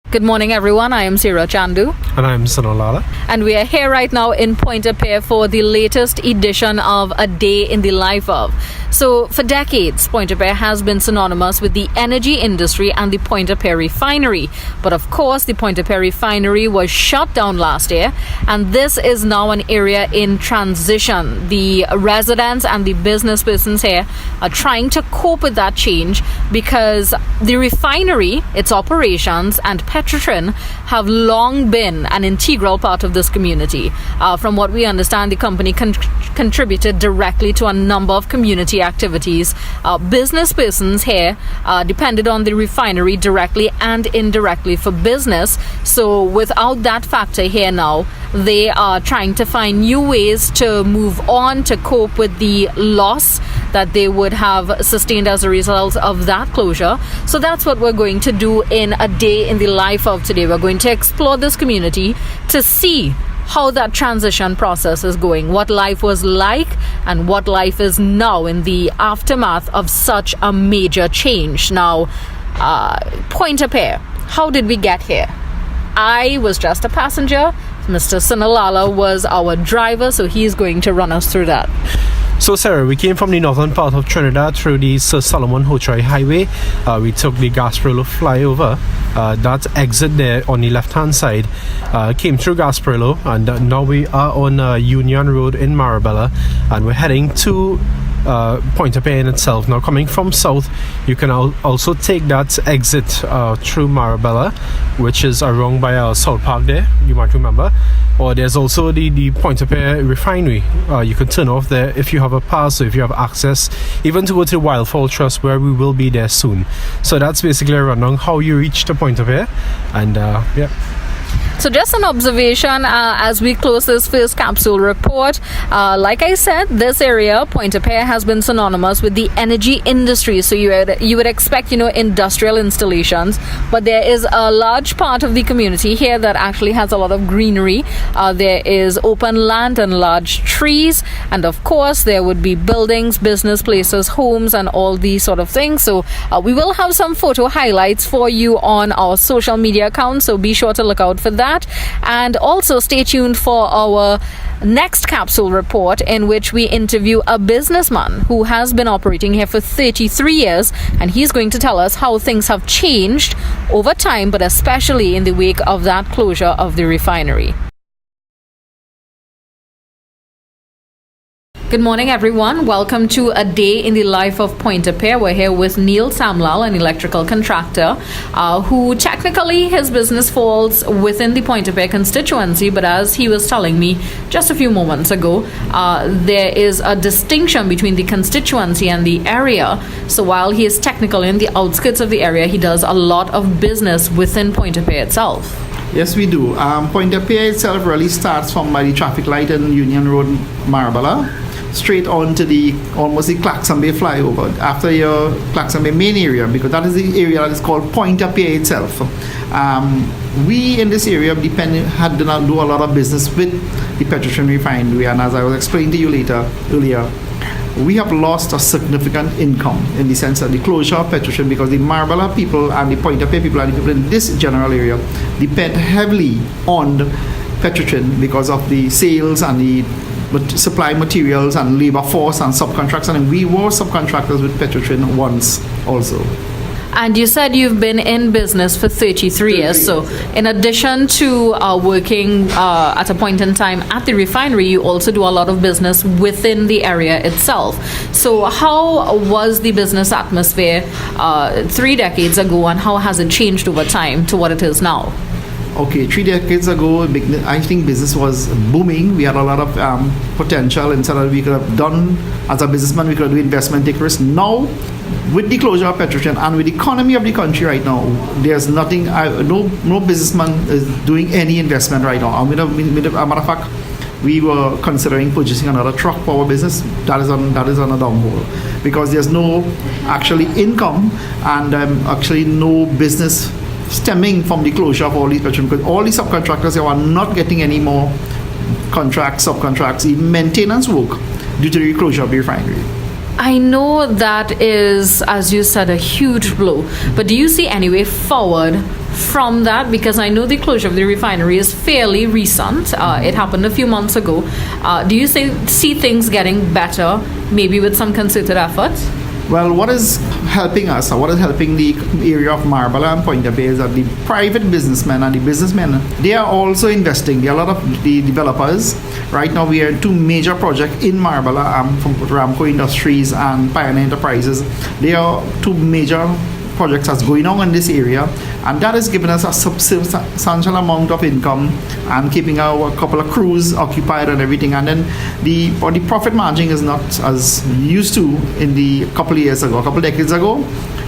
Good morning, everyone. I am Sira Chandu. And I'm Sanolala. And we are here right now in Point-a-Pierre for the latest edition of A Day in the Life of. So, for decades, Point-a-Pierre has been synonymous with the energy industry and the Point-a-Pierre refinery. But of course, the Point-a-Pierre refinery was shut down last year, and this is now an area in transition. The residents and the business persons here are trying to cope with that change because the refinery, its operations, and Petro-Trin have long been an integral part of this community. From what we understand, the company contributed directly to a number of community activities. Business persons here depended on the refinery directly and indirectly for business. So without that factor here now, they are trying to find new ways to move on, to cope with the loss that they would have sustained as a result of that closure. So that's what we're going to do in A Day in the Life of today. We're going to explore this community to see how that transition process is going, what life was like and what life is now in the aftermath of such a major change. Now, Point-a-Pierre, how did we get here? I was just a passenger. Mr. Sanolala was our driver, so he's going to run us through that. So, Sarah, we came from the northern part of Trinidad through the Sir Solomon Hochoy Highway. We took the Gasparillo flyover. That exit there on the left-hand side came through Gasparillo, and now we are on Union Road in Marabella, and we're heading to Point-a-Pierre in itself. Now, coming from south, you can also take that exit through Marabella, which is around by South Park there, you might remember. Or there's also the Point-a-Pierre refinery. You can turn off there if you have a pass, or if you have access, even to go to the Wildfall Trust, where we will be there soon. So that's basically a rundown how you reach the Point-a-Pierre. And yeah. So just an observation as we close this first capsule report. Like I said, this area, Point-a-Pierre, has been synonymous with the energy industry. So you would expect, industrial installations. But there is a large part of the community here that actually has a lot of greenery. There is open land and large trees. And of course, there would be buildings, business places, homes, and all these sort of things. So we will have some photo highlights for you on our social media accounts. So be sure to look out for that. And also stay tuned for our next capsule report, in which we interview a businessman who has been operating here for 33 years, and he's going to tell us how things have changed over time, but especially in the wake of that closure of the refinery. Good morning, everyone. Welcome to A Day in the Life of Point-a-Pierre. We're here with Neil Samlal, an electrical contractor, who technically his business falls within the Point-a-Pierre constituency, but as he was telling me just a few moments ago, there is a distinction between the constituency and the area. So while he is technically in the outskirts of the area, he does a lot of business within Point-a-Pierre itself. Yes, we do. Point-a-Pierre itself really starts from the traffic light in Union Road, Marabella, straight on to almost the Claxon Bay flyover, after your Claxon Bay main area, because that is the area that is called Point-a-Pierre itself. We in this area do a lot of business with the Petro-Trin refinery, and as I will explain to you earlier, we have lost a significant income in the sense of the closure of Petro-Trin, because the Marabella people and the Point-a-Pierre people and the people in this general area depend heavily on Petro-Trin because of the sales and the supply materials and labor force and subcontracts, and we were subcontractors with Petro-Trin once also. And you said you've been in business for 33 years. So in addition to working at a point in time at the refinery, you also do a lot of business within the area itself. So how was the business atmosphere 3 decades ago, and how has it changed over time to what it is now? Okay, 3 decades ago, I think business was booming. We had a lot of potential, and so that we could have done, as a businessman, we could do investment, take risk. Now, with the closure of Petro-Trin and with the economy of the country right now, there's nothing, no businessman is doing any investment right now. As a matter of fact, we were considering purchasing another truck for our business. That is on a downhole, because there's no actually income and actually no business stemming from the closure of all these Petro-Trin, because all these subcontractors are not getting any more contracts, subcontracts, even maintenance work due to the closure of the refinery. I know that is, as you said, a huge blow. But do you see any way forward from that? Because I know the closure of the refinery is fairly recent. It happened a few months ago. Do you see things getting better, maybe with some concerted efforts? Well, what is helping us, or what is helping the area of Marbella and Point-a-Pierre is that the private businessmen and the businessmen, they are also investing. There are a lot of the developers. Right now, we are in two major projects in Marbella from Ramco Industries and Pioneer Enterprises. They are two major projects that's going on in this area, and that has given us a substantial amount of income and keeping our couple of crews occupied and everything. And then the profit margin is not as used to in the couple of years ago, a couple of decades ago.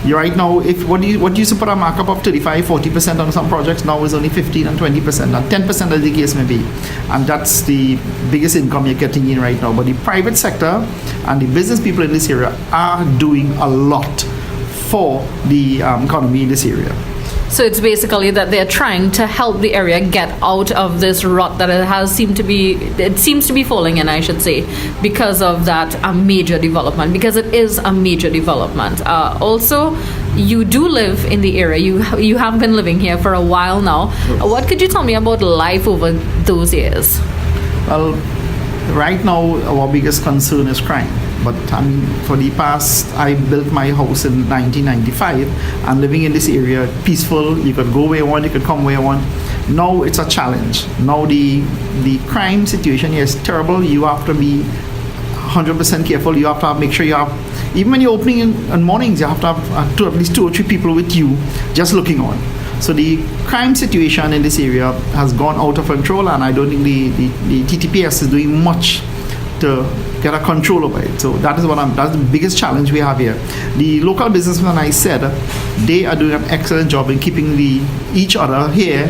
Right now, if what used to put a markup of 35-40% on some projects, now is only 15 and 20% and 10% as the case may be, and that's the biggest income you're getting in right now. But the private sector and the business people in this area are doing a lot for the economy in this area. So it's basically that they're trying to help the area get out of this rut that it seems to be falling in, I should say, because of that major development, because it is a major development. Also, you do live in the area. You have been living here for a while now. What could you tell me about life over those years? Well, right now, our biggest concern is crime. But I mean, for the past, I built my house in 1995, and living in this area, peaceful. You could go where you want, you could come where you want. Now it's a challenge. Now the crime situation here is terrible. You have to be 100% careful. You have to make sure you have, even when you're opening in mornings, you have to have at least 2 or 3 people with you just looking on. So the crime situation in this area has gone out of control, and I don't think the TTPS is doing much to get a control over it. So that's the biggest challenge we have here. The local businessmen, I said, they are doing an excellent job in keeping each other here.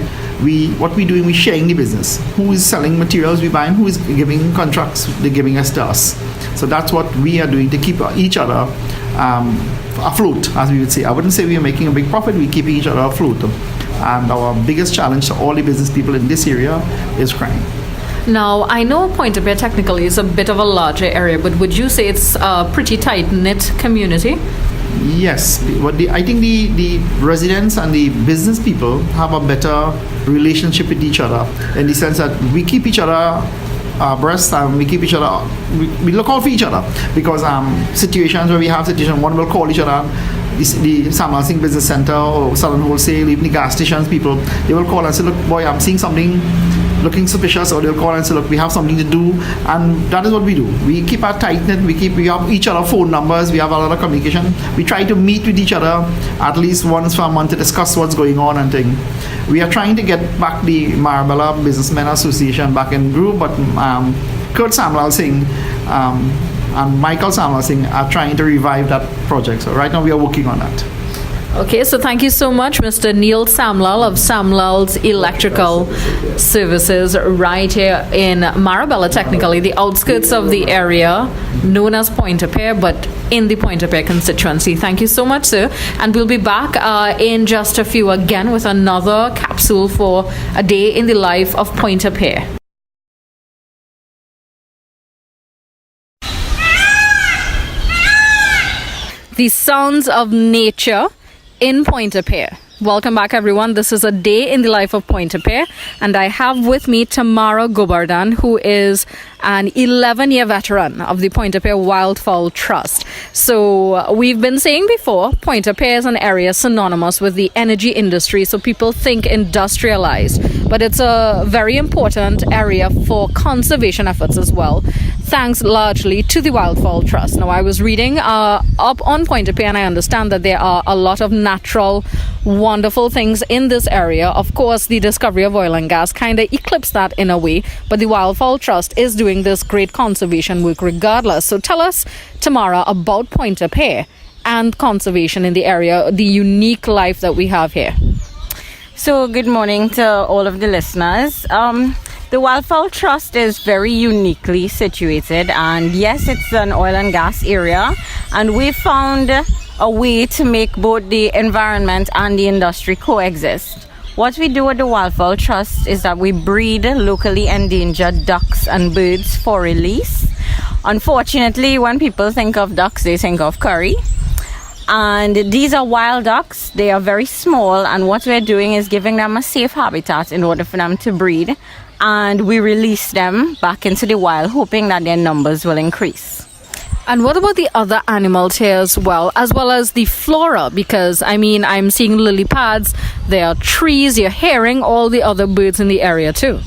What we're doing, we're sharing the business. Who is selling materials we buy, and who is giving contracts they're giving us to us. So that's what we are doing to keep each other afloat, as we would say. I wouldn't say we are making a big profit, we're keeping each other afloat. And our biggest challenge to all the business people in this area is crime. Now, I know Point-a-Pierre technically is a bit of a larger area, but would you say it's a pretty tight-knit community? Yes, but I think the residents and the business people have a better relationship with each other, in the sense that we keep each other abreast, and we keep each other, we look out for each other, because situations where we have situations, one will call each other, the Samuel Singh Business Center or Southern Wholesale, even the gas stations people, they will call and say, look boy, I'm seeing something looking suspicious, or they'll call and say, look, we have something to do. And that is what we do. We keep our tight knit, we have each other phone numbers, we have a lot of communication. We try to meet with each other at least once per month to discuss what's going on and things. We are trying to get back the Marbella Businessmen Association back in group, but Kurt Samuel Singh and Michael Samuel Singh are trying to revive that project. So right now we are working on that. Okay, so thank you so much, Mr. Neil Samlal of Samlal's Electrical Services, right here in Marbella, technically the outskirts of the area known as Point-a-Pierre, but in the Point-a-Pierre constituency. Thank you so much, sir. And we'll be back in just a few again with another capsule for a day in the life of Point-a-Pierre. The sounds of nature in Point-a-Pierre. Welcome back, everyone. This is a day in the life of Point-a-Pierre, and I have with me Tamara Gobardhan, who is an 11-year veteran of the Point-a-Pierre Wildfowl Trust. So we've been saying before, Point-a-Pierre is an area synonymous with the energy industry, so people think industrialized, but it's a very important area for conservation efforts as well, thanks largely to the Wildfowl Trust. Now, I was reading up on Point-a-Pierre, and I understand that there are a lot of natural, wonderful things in this area. Of course, the discovery of oil and gas kind of eclipsed that in a way, but the Wildfowl Trust is doing this great conservation work regardless. So tell us, Tamara, about Point-a-Pierre and conservation in the area, the unique life that we have here. So good morning to all of the listeners. The Wildfowl Trust is very uniquely situated, and yes, it's an oil and gas area, and we found a way to make both the environment and the industry coexist. What we do at the Wildfowl Trust is that we breed locally endangered ducks and birds for release. Unfortunately, when people think of ducks, they think of curry. And these are wild ducks. They are very small, and what we're doing is giving them a safe habitat in order for them to breed. And we release them back into the wild, hoping that their numbers will increase. And what about the other animals here as well as the flora? Because, I mean, I'm seeing lily pads, there are trees, you're hearing all the other birds in the area too.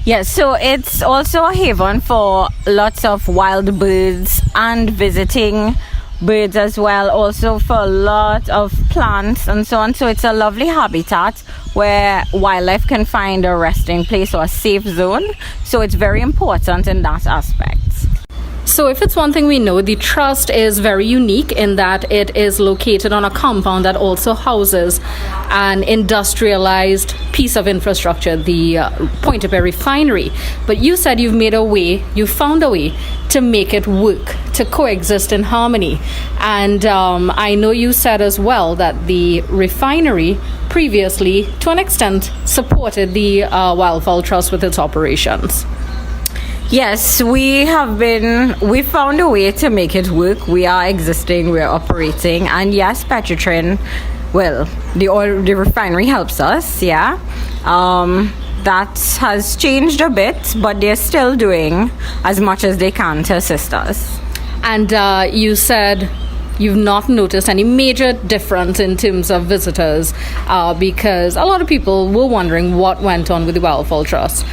Yes, so it's also a haven for lots of wild birds and visiting birds as well, also for a lot of plants and so on. So it's a lovely habitat where wildlife can find a resting place or a safe zone. So it's very important in that aspect. So if it's one thing we know, the trust is very unique in that it is located on a compound that also houses an industrialized piece of infrastructure, the Point-a-Pierre refinery. But you said you found a way to make it work, to coexist in harmony. And I know you said as well that the refinery previously, to an extent, supported the Wildfowl Trust with its operations. Yes, we found a way to make it work. We are existing, we are operating, and yes, Petrotrin, well, the refinery helps us, yeah. That has changed a bit, but they're still doing as much as they can to assist us. And you said you've not noticed any major difference in terms of visitors, because a lot of people were wondering what went on with the Wildfowl Trust.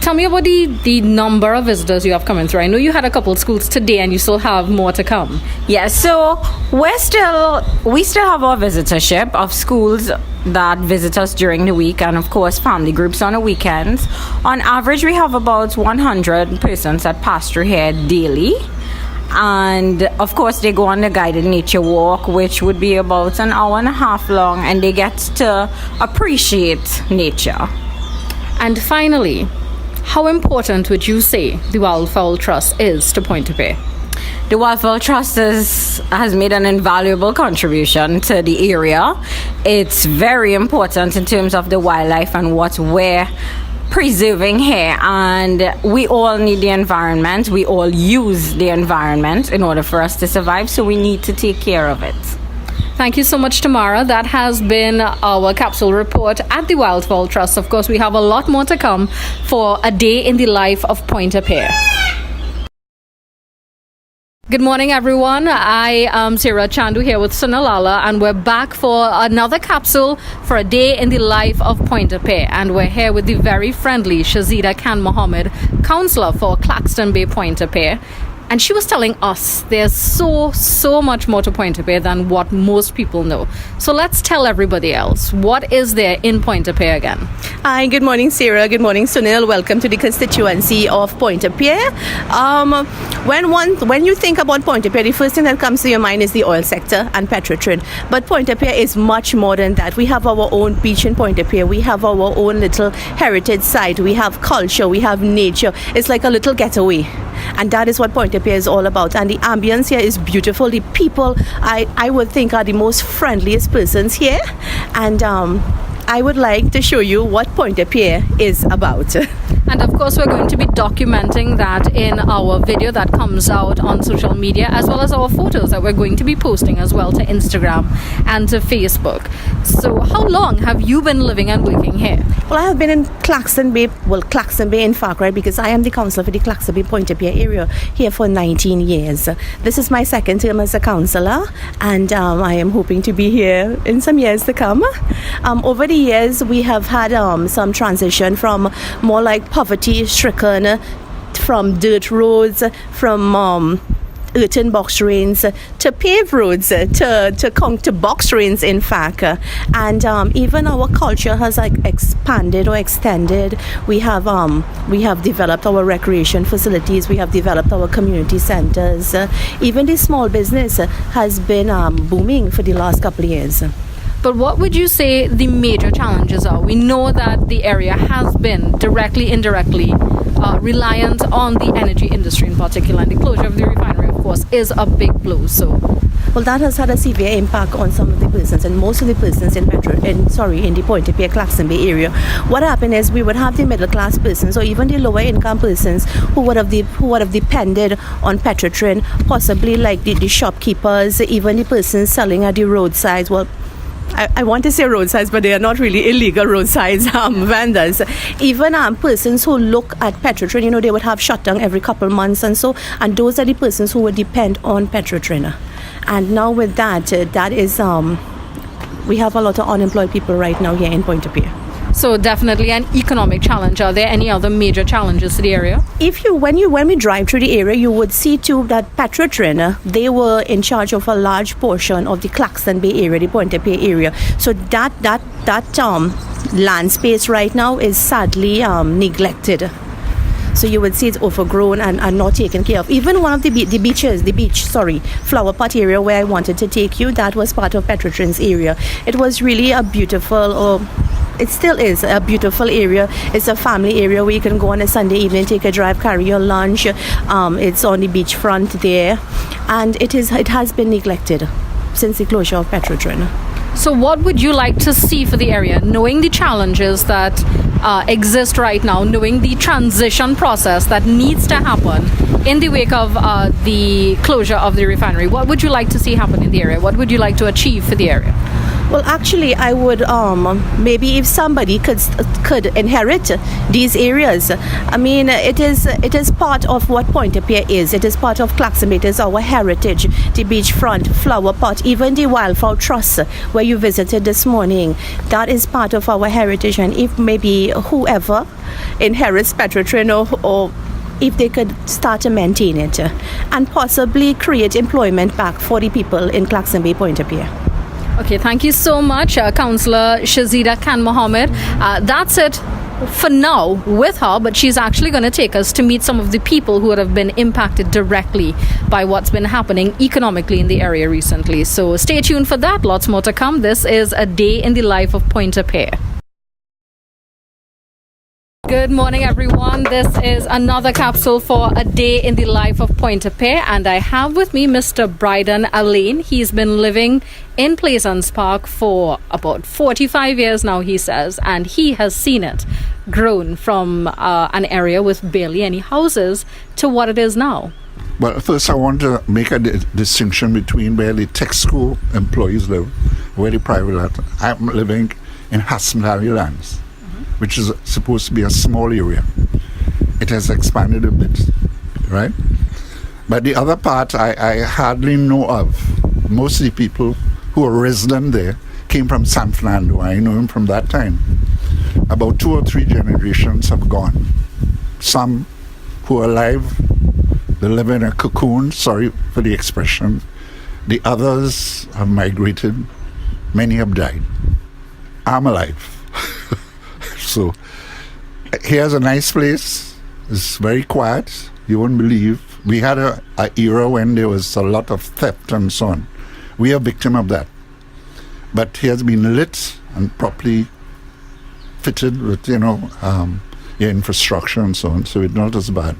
Tell me about the number of visitors you have coming through. I know you had a couple of schools today and you still have more to come. Yes, so we still have our visitorship of schools that visit us during the week, and of course family groups on the weekends. On average, we have about 100 persons that pass through here daily. And of course they go on the guided nature walk, which would be about an hour and a half long, and they get to appreciate nature. And finally, how important would you say the Wildfowl Trust is to Point-a-Pierre? The Wildfowl Trust has made an invaluable contribution to the area. It's very important in terms of the wildlife and what we're preserving here, and we all need the environment. We all use the environment in order for us to survive, so we need to take care of it. Thank you so much, Tamara. That has been our capsule report at the Wildfowl Trust. Of course, we have a lot more to come for a day in the life of Point-a-Pierre. Good morning, everyone. I am Sarah Chandu here with Sunalala, and we're back for another capsule for a day in the life of Point-a-Pierre. And we're here with the very friendly Shazida Khan Mohammed, councillor for Claxton Bay Point-a-Pierre. And she was telling us there's so much more to Point-a-Pierre than what most people know. So let's tell everybody else, what is there in Point-a-Pierre again? Hi, good morning, Sarah. Good morning, Sunil. Welcome to the constituency of Point-a-Pierre. When you think about Point-a-Pierre, the first thing that comes to your mind is the oil sector and Petrotrin. But Point-a-Pierre is much more than that. We have our own beach in Point-a-Pierre. We have our own little heritage site. We have culture. We have nature. It's like a little getaway. And that is what Point-a-Pierre is all about. And the ambience here is beautiful. The people, I would think, are the most friendliest persons here. And I would like to show you what Point-a-Pierre is about. And of course, we're going to be documenting that in our video that comes out on social media, as well as our photos that we're going to be posting as well to Instagram and to Facebook. So how long have you been living and working here? Well, I have been in Claxton Bay, in fact, right, because I am the councillor for the Claxton Bay Point-a-Pierre area here for 19 years. This is my second term as a councillor, and I am hoping to be here in some years to come. Over the years, we have had some transition from more like poverty-stricken, from dirt roads, from earthen box drains to paved roads, to box drains, in fact. And even our culture has expanded or extended. We have developed our recreation facilities. We have developed our community centers. Even the small business has been booming for the last couple of years. But what would you say the major challenges are? We know that the area has been directly, indirectly reliant on the energy industry in particular, and the closure of the refinery, of course, is a big blow. So example, that has had a severe impact on some of the persons and most of the persons in the Point-a-Pierre, Claxton Bay area. What happened is we would have the middle class persons or even the lower income persons who would have depended on Petrotrin, possibly like the shopkeepers, even the persons selling at the roadsides. Well, I want to say roadsides, but they are not really illegal roadsides vendors. Even persons who look at Petrotrin, they would have shutdown every couple months, and those are the persons who would depend on Petrotrin. And now with that, we have a lot of unemployed people right now here in Point-a-Pierre. So definitely an economic challenge. Are there any other major challenges to the area? When we drive through the area, you would see too that Petrotrin, they were in charge of a large portion of the Claxton Bay area, the Point-a-Pierre area. So that land space right now is sadly neglected. So you would see it's overgrown and not taken care of. Even one of the flower pot area where I wanted to take you, that was part of Petrotrin's area. It was really a beautiful, it still is a beautiful area. It's a family area where you can go on a Sunday evening, take a drive, carry your lunch. It's on the beachfront there, and it has been neglected since the closure of Petrotrin. So what would you like to see for the area, knowing the challenges that exist right now, knowing the transition process that needs to happen in the wake of the closure of the refinery? What would you like to see happen in the area? What would you like to achieve for the area? Well, actually, I would maybe if somebody could inherit these areas. I mean, it is part of what Point-a-Pierre is. It is part of Claxton Bay. It is our heritage. The beachfront, flower pot, even the wildfowl truss where you visited this morning. That is part of our heritage. And if maybe whoever inherits Petrotrin or if they could start to maintain it and possibly create employment back for the people in Claxton Bay, Point-a-Pierre. Okay, thank you so much, Councillor Shazida Khan Mohammed. That's it for now with her, but she's actually going to take us to meet some of the people who would have been impacted directly by what's been happening economically in the area recently. So stay tuned for that. Lots more to come. This is a day in the life of Point-a-Pierre. Good morning, everyone. This is another capsule for a day in the life of Point-a-Pierre, and I have with me Mr. Bryden Alain. He's been living in Plaisance Park for about 45 years now, he says, and he has seen it grown from an area with barely any houses to what it is now. Well, first I want to make a distinction between where the tech school employees live, where the private land. I'm living in hospitality lands, which is supposed to be a small area. It has expanded a bit, right? But the other part I hardly know of. Most of the people who are resident there came from San Fernando. I know him from that time. About 2 or 3 generations have gone. Some who are alive, they live in a cocoon, sorry for the expression. The others have migrated. Many have died. I'm alive. So here's a nice place. It's very quiet. You won't believe. We had a era when there was a lot of theft and so on. We are victim of that. But he has been lit and properly fitted with, your infrastructure and so on. So it's not as bad.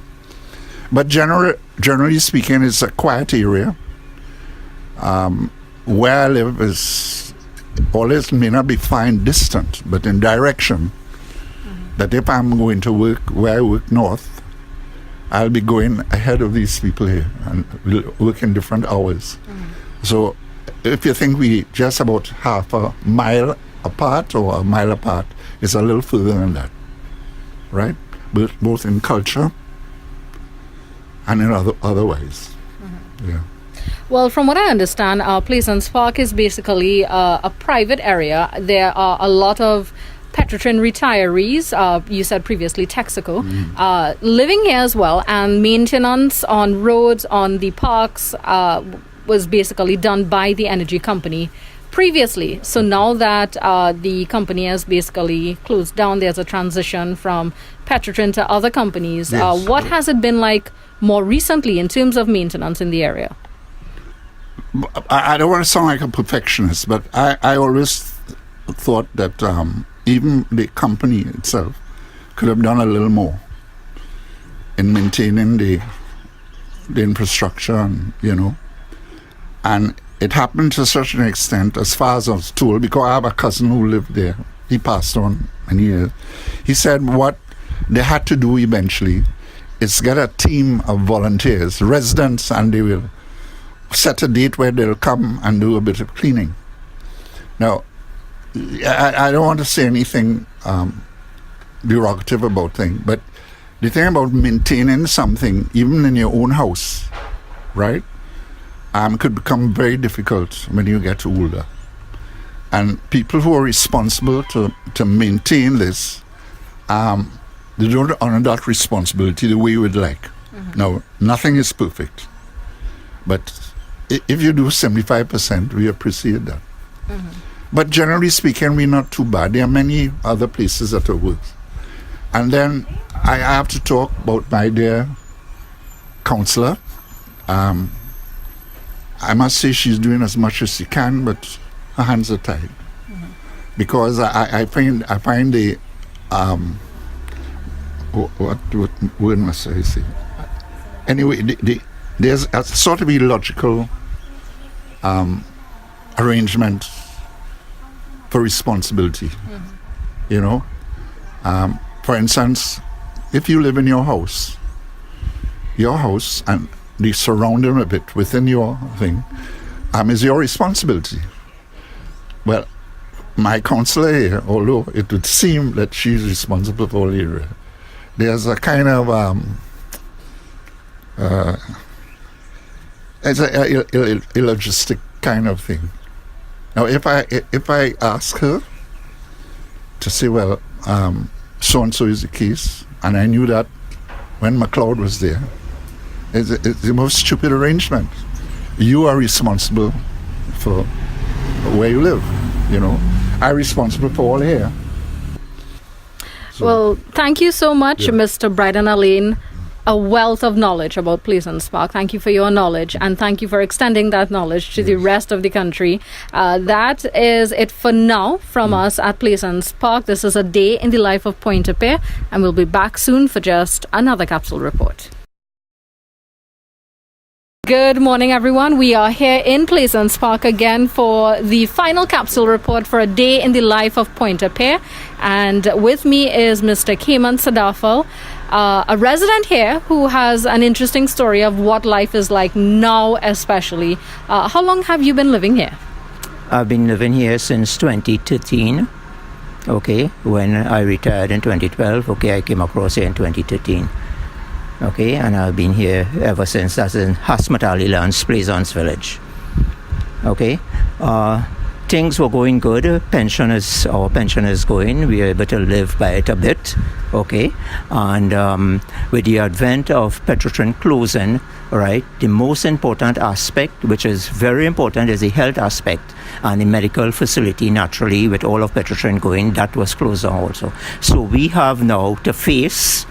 But generally speaking, it's a quiet area. Where I live is always may not be fine distant, but in direction. That if I'm going to work where I work north, I'll be going ahead of these people here and we'll work in different hours. So if you think we just about half a mile apart or a mile apart, it's a little further than that, right? Both in culture and in other ways. Yeah. Well, from what I understand, Plaisance Park is basically a private area. There are a lot of Petrotrin retirees, you said previously Texaco, living here as well, and maintenance on roads, on the parks, was basically done by the energy company previously. So now that the company has basically closed down, there's a transition from Petrotrin to other companies. Yes. What has it been like more recently in terms of maintenance in the area? I don't want to sound like a perfectionist, but I always thought that even the company itself could have done a little more in maintaining the infrastructure, and it happened to such an extent, as far as I was told, because I have a cousin who lived there. He passed on many years. He said what they had to do eventually is get a team of volunteers, residents, and they will set a date where they'll come and do a bit of cleaning. Now, I don't want to say anything derogative about things, but the thing about maintaining something, even in your own house, right, could become very difficult when you get older. And people who are responsible to maintain this, they don't honor that responsibility the way you would like. Now, nothing is perfect. But if you do 75%, we appreciate that. But generally speaking, we're not too bad. There are many other places that are worse. And then I have to talk about my dear counselor. I must say she's doing as much as she can, but her hands are tied. Because I find the what word must I say? Anyway, there's a sort of illogical arrangement for responsibility. You know, for instance, if you live in your house and the surrounding of it within your thing is your responsibility. Well, my counselor here, although it would seem that she's responsible for all the area, there's a kind of it's a illogistic kind of thing. Now, if I ask her to say, well, so and so is the case, and I knew that when McLeod was there, it's the most stupid arrangement. You are responsible for where you live, you know. I'm responsible for all here. So, well, thank you so much, Mr. Bryden Alain. A wealth of knowledge about Pleasance Park. Thank you for your knowledge, and thank you for extending that knowledge to the rest of the country. That is it for now from us at Pleasance Park. This is a day in the life of Point-a-Pierre, and we'll be back soon for just another capsule report. Good morning, everyone. We are here in Pleasance Park again for the final capsule report for a day in the life of Point-a-Pierre. And with me is Mr. Cayman Sadafal, a resident here who has an interesting story of what life is like now, especially. How long have you been living here? I've been living here since 2013. Okay, when I retired in 2012, I came across here in 2013. Okay, and I've been here ever since. That's in Hasmatali Lands, Pleasance Village. Okay, things were going good. Our pension is going. We are able to live by it a bit. Okay, and with the advent of Petrotrin closing, right, the most important aspect, which is very important, is the health aspect. And the medical facility, naturally, with all of Petrotrin going, that was closed down also. So we have now to face,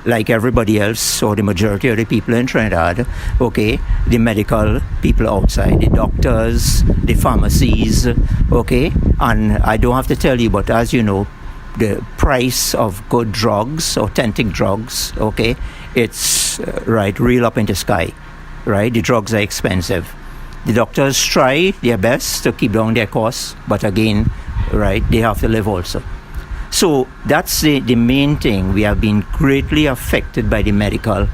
like everybody else, or the majority of the people in Trinidad, the medical people outside, the doctors, the pharmacies, and I don't have to tell you, but as you know, the price of good drugs, authentic drugs, it's real up in the sky, right? The drugs are expensive. The doctors try their best to keep down their costs, but again, they have to live also. So that's the main thing. We have been greatly affected by the medical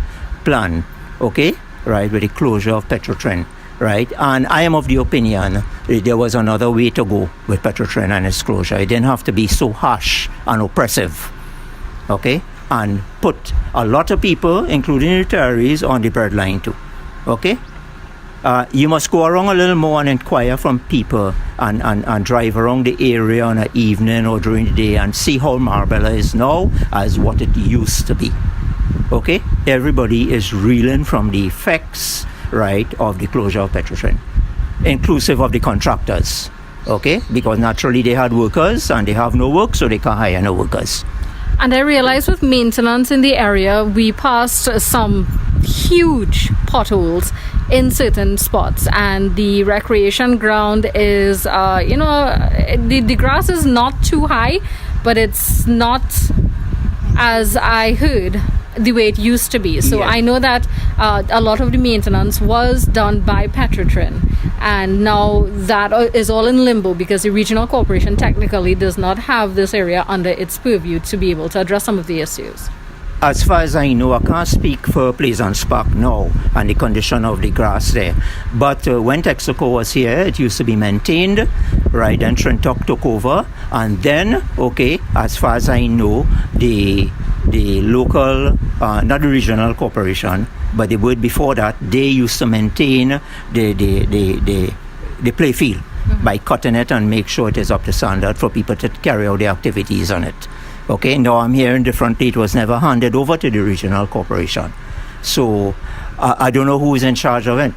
plan, with the closure of Petrotrin, And I am of the opinion there was another way to go with Petrotrin and its closure. It didn't have to be so harsh and oppressive, and put a lot of people, including retirees, on the breadline too, You must go around a little more and inquire from people and drive around the area on an evening or during the day and see how Marbella is now as what it used to be. Everybody is reeling from the effects, of the closure of Petrotrin, inclusive of the contractors, because naturally they had workers and they have no work, so they can't hire no workers. And I realized with maintenance in the area, we passed some huge potholes in certain spots, and the recreation ground is, the grass is not too high, but it's not, as I heard, the way it used to be. So Yes. I know that a lot of the maintenance was done by Petrotrin, and now that is all in limbo because the regional corporation technically does not have this area under its purview to be able to address some of the issues. As far as I know, I can't speak for Plaisance Park now and the condition of the grass there. But when Texaco was here, it used to be maintained, right? And Trentok took over. And then, okay, as far as I know, the local, not the regional corporation, but the word before that, they used to maintain the play field by cutting it and make sure it is up to standard for people to carry out their activities on it. Okay, now I'm hearing differently. It was never handed over to the regional corporation. So I don't know who is in charge of it,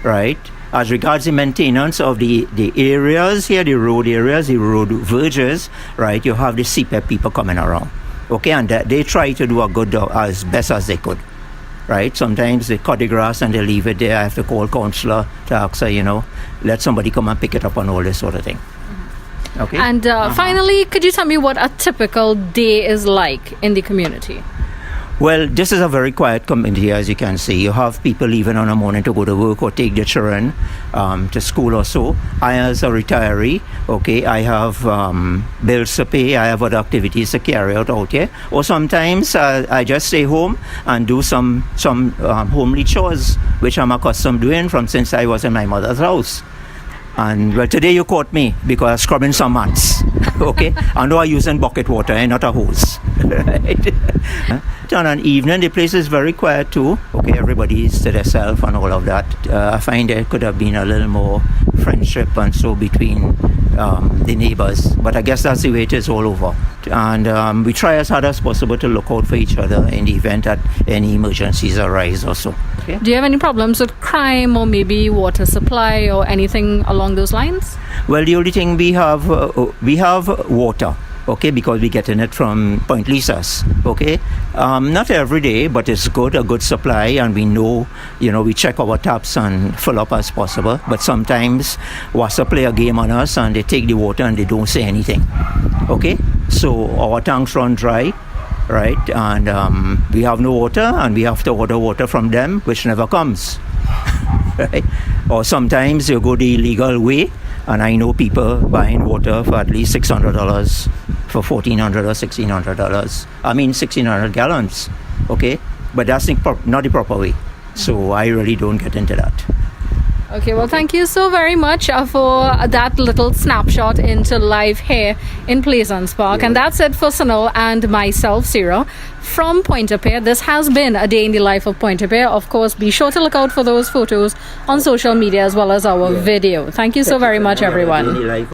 right? As regards the maintenance of the areas here, the road areas, the road verges, right, you have the CPEP people coming around. Okay, and they try to do a good job as best as they could, right? Sometimes they cut the grass and they leave it there. I have to call councillor to ask her, let somebody come and pick it up and all this sort of thing. Okay. And finally, could you tell me what a typical day is like in the community? Well, this is a very quiet community, as you can see. You have people leaving on a morning to go to work or take their children to school or so. I, as a retiree, okay, I have bills to pay. I have other activities to carry out here. Or sometimes I just stay home and do some homely chores, which I'm accustomed doing from since I was in my mother's house. And well, today you caught me because I was scrubbing some mats. Okay, I know I'm using bucket water and not a hose. Right? On an evening, the place is very quiet too. Okay, everybody is to themselves and all of that. I find there could have been a little more friendship and so between the neighbors. But I guess that's the way it is all over. And we try as hard as possible to look out for each other in the event that any emergencies arise or so. Okay? Do you have any problems with crime or maybe water supply or anything along those lines? Well, the only thing we have water. Okay, because we're getting it from Point Lisa's. Okay, not every day, but it's good, a good supply, and we know, we check our taps and fill up as possible. But sometimes WASA play a game on us and they take the water and they don't say anything. Okay, so our tanks run dry, right? And we have no water, and we have to order water from them, which never comes. Right? Or sometimes you go the illegal way. And I know people buying water for at least $600 for $1,400 or $1,600. I mean, 1,600 gallons, okay? But that's not the proper way. So I really don't get into that. Okay, well, thank you so very much for that little snapshot into life here in Plaisance Park. And that's it for Sunil and myself, Cyril, from Point-a-Pierre. This has been a day in the life of Point-a-Pierre. Of course, be sure to look out for those photos on social media as well as our video. Thank you so very much, everyone.